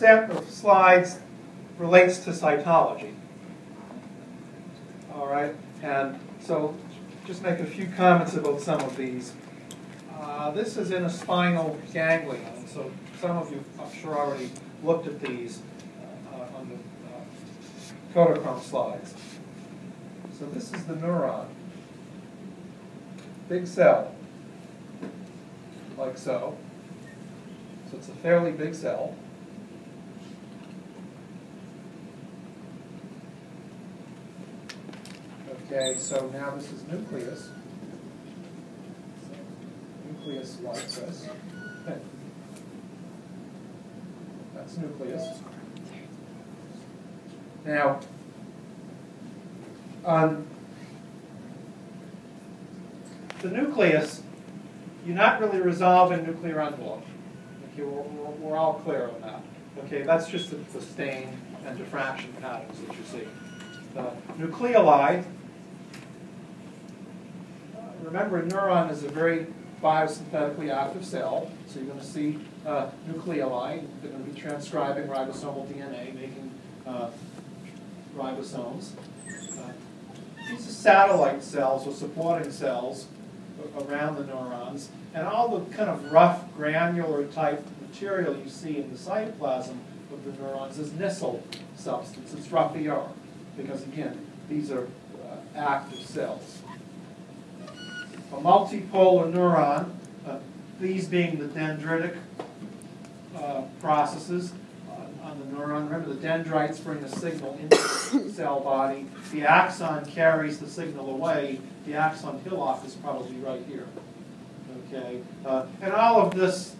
set of slides relates to cytology. All right, and so just make a few comments about some of these. This is in a spinal ganglion, and so some of you, I'm sure, already looked at these on the Kotachrome slides. So this is the neuron, big cell, like so. So it's a fairly big cell. Okay, so now this is nucleus. Nucleus like this. Okay. That's nucleus. Now, on the nucleus, you're not really resolving nuclear envelope. Okay, we're all clear on that. Okay, that's just the stain and diffraction patterns that you see. Nucleoli, remember, a neuron is a very biosynthetically active cell, so you're going to see nucleoli. They're going to be transcribing ribosomal DNA, making ribosomes. These are satellite cells or supporting cells around the neurons, and all the kind of rough granular type material you see in the cytoplasm of the neurons is Nissl substance. It's rough ER, because again, these are active cells. A multipolar neuron, these being the dendritic processes on the neuron. Remember, the dendrites bring a signal into the cell body. The axon carries the signal away. The axon hillock is probably right here. Okay, and all of this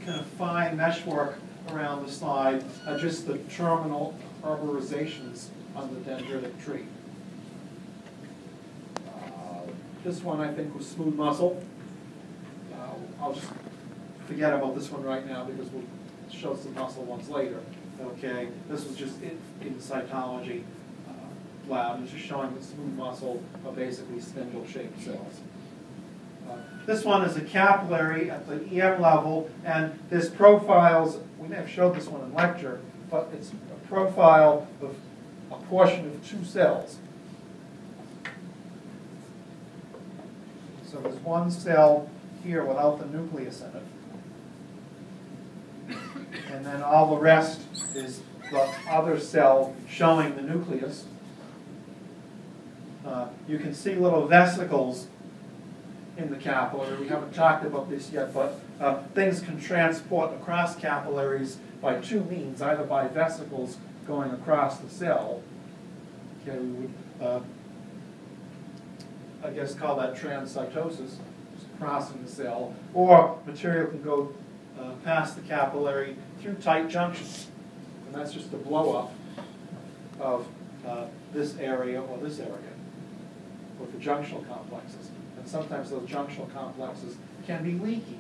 kind of fine meshwork around the slide are just the terminal arborizations on the dendritic tree. This one, I think, was smooth muscle. I'll just forget about this one right now because we'll show some muscle ones later. Okay, this was just in the cytology lab. It's just showing that smooth muscle are basically spindle-shaped cells. This one is a capillary at the EM level, and there's profiles. We may have showed this one in lecture, but it's a profile of a portion of two cells. So there's one cell here without the nucleus in it. And then all the rest is the other cell showing the nucleus. You can see little vesicles in the capillary. We haven't talked about this yet, but things can transport across capillaries by two means, either by vesicles going across the cell. Okay, we would I guess call that transcytosis, just crossing the cell, or material can go past the capillary through tight junctions, and that's just a blow-up of this area or this area with the junctional complexes. And sometimes those junctional complexes can be leaky.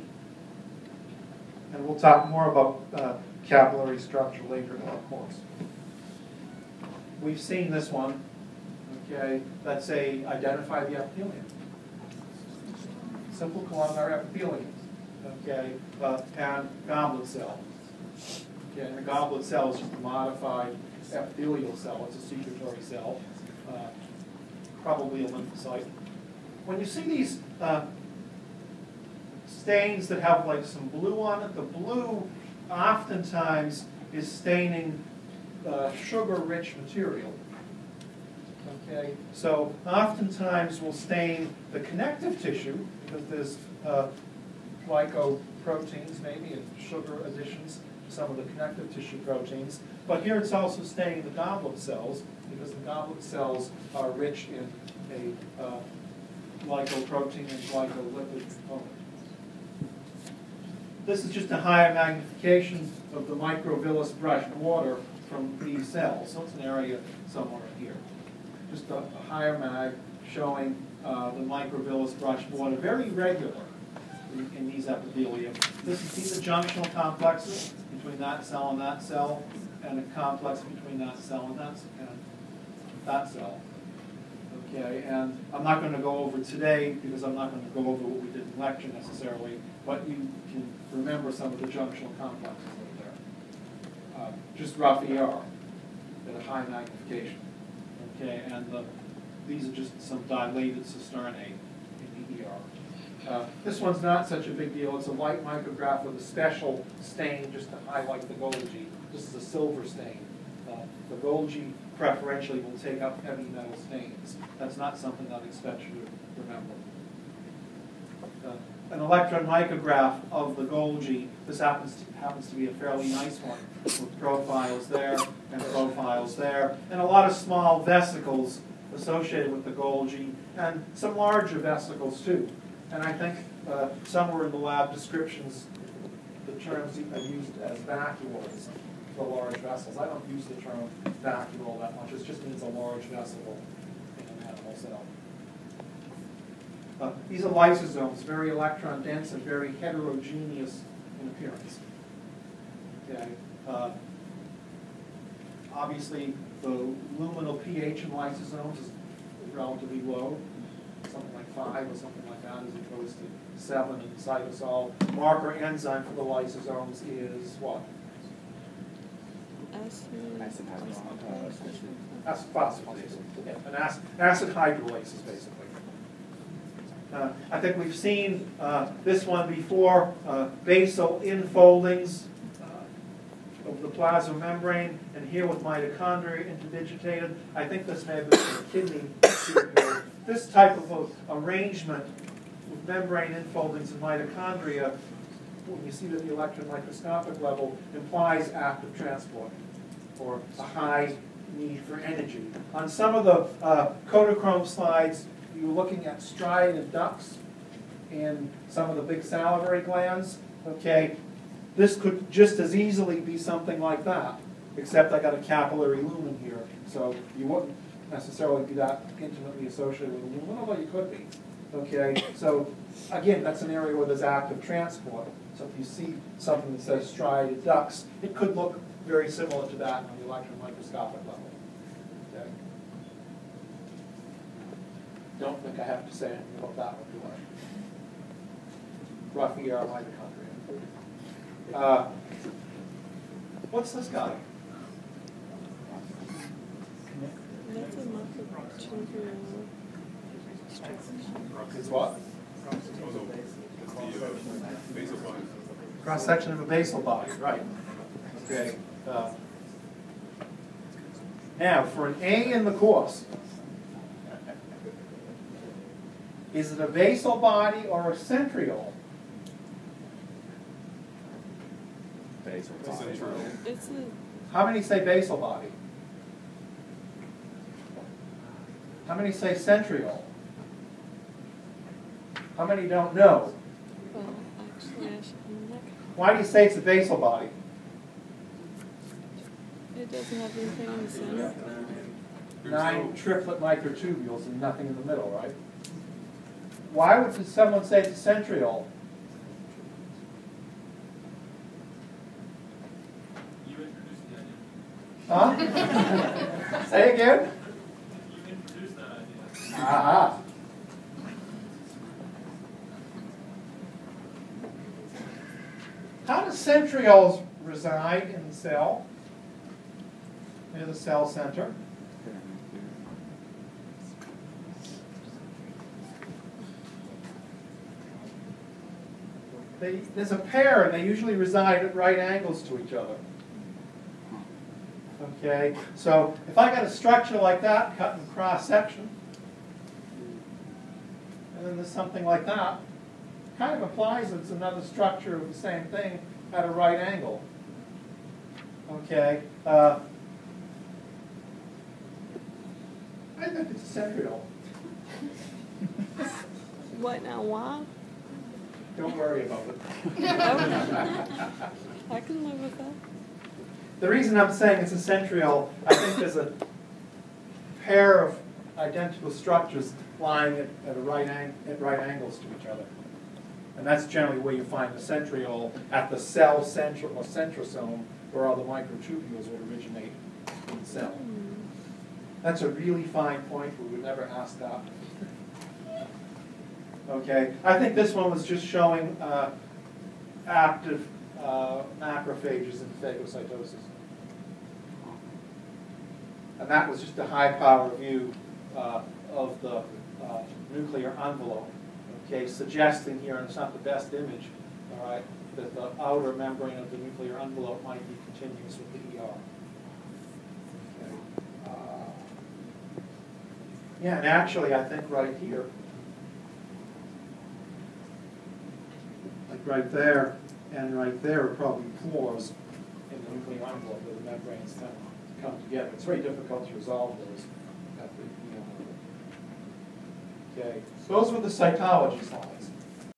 And we'll talk more about capillary structure later in our course. We've seen this one. Okay, let's say identify the epithelium. Simple columnar epithelium. Okay, and goblet cell. Okay, and the goblet cell is just a modified epithelial cell. It's a secretory cell, probably a lymphocyte. When you see these stains that have like some blue on it, the blue oftentimes is staining sugar-rich material. Okay, so oftentimes we'll stain the connective tissue because there's glycoproteins maybe and sugar additions to some of the connective tissue proteins. But here it's also staining the goblet cells because the goblet cells are rich in a glycoprotein and glycolipid component. This is just a higher magnification of the microvillus brushed water from these cells. So it's an area somewhere here. Just a higher mag showing the microvillus brushed water, very regular in these epithelium. These are junctional complexes between that cell and a complex between that cell and that cell. Okay, and I'm not going to go over today because I'm not going to go over what we did in lecture necessarily, but you can remember some of the junctional complexes that are there. just rough ER at a high magnification. Okay, and these are just some dilated cisternae in the ER. This one's not such a big deal. It's a light micrograph with a special stain just to highlight the Golgi. This is a silver stain. The Golgi preferentially will take up heavy metal stains. That's not something I'd expect you to remember. An electron micrograph of the Golgi. This happens to be a fairly nice one with profiles there and profiles there, and a lot of small vesicles associated with the Golgi, and some larger vesicles too. And I think somewhere in the lab descriptions, the terms are used as vacuoles for large vessels. I don't use the term vacuole that much. It just means a large vesicle in an animal cell. These are lysosomes, very electron dense and very heterogeneous in appearance. Okay. Obviously, the luminal pH in lysosomes is relatively low, something like 5 or something like that, as opposed to 7 in cytosol. Marker enzyme for the lysosomes is what? Acid phosphatase. An acid hydrolase, basically. I think we've seen this one before, basal infoldings of the plasma membrane, and here with mitochondria interdigitated. I think this may have been a kidney tumor. This type of arrangement with membrane infoldings and mitochondria, when you see it at the electron microscopic level, implies active transport, or a high need for energy. On some of the Kotachrome slides, you were looking at striated ducts and some of the big salivary glands. Okay, this could just as easily be something like that, except I got a capillary lumen here, so you wouldn't necessarily be that intimately associated with a lumen, although you could be. Okay, so again, that's an area where there's active transport. So if you see something that says striated ducts, it could look very similar to that on the electron microscopic level. Okay. Don't think I have to say anything about that one, do I? Rough ER mitochondria. What's this guy? That's a It's what? Cross section of a basal body, right? Okay. Now, for an A in the course, is it a basal body or a centriole? Basal body. How many say basal body? How many say centriole? How many don't know? Well, actually, Why do you say it's a basal body? it doesn't have anything in the center. 9 triplet microtubules and nothing in the middle, right? Why would someone say it's a centriole? You introduced the idea. Huh? Say again? You introduced that idea. Aha. How do centrioles reside in the cell? Near the cell center. There's a pair, and they usually reside at right angles to each other. Okay, so if I got a structure like that cut in cross section, and then there's something like that, kind of implies it's another structure of the same thing at a right angle. Okay, I think it's a centriole. What now? Why? Don't worry about it. I can live with that. The reason I'm saying it's a centriole, I think there's a pair of identical structures lying at right angles to each other. And that's generally where you find the centriole, at the cell central or centrosome, where all the microtubules would originate in the cell. That's a really fine point. We would never ask that. Okay, I think this one was just showing active macrophages in phagocytosis. And that was just a high-power view of the nuclear envelope, okay, suggesting here, and it's not the best image, all right, that the outer membrane of the nuclear envelope might be continuous with the ER. Okay. Yeah, and actually, I think right here, like right there and right there are probably pores in the nuclear envelope where the membranes come together. It's very difficult to resolve those at the ER level. Okay, so those were the cytology slides.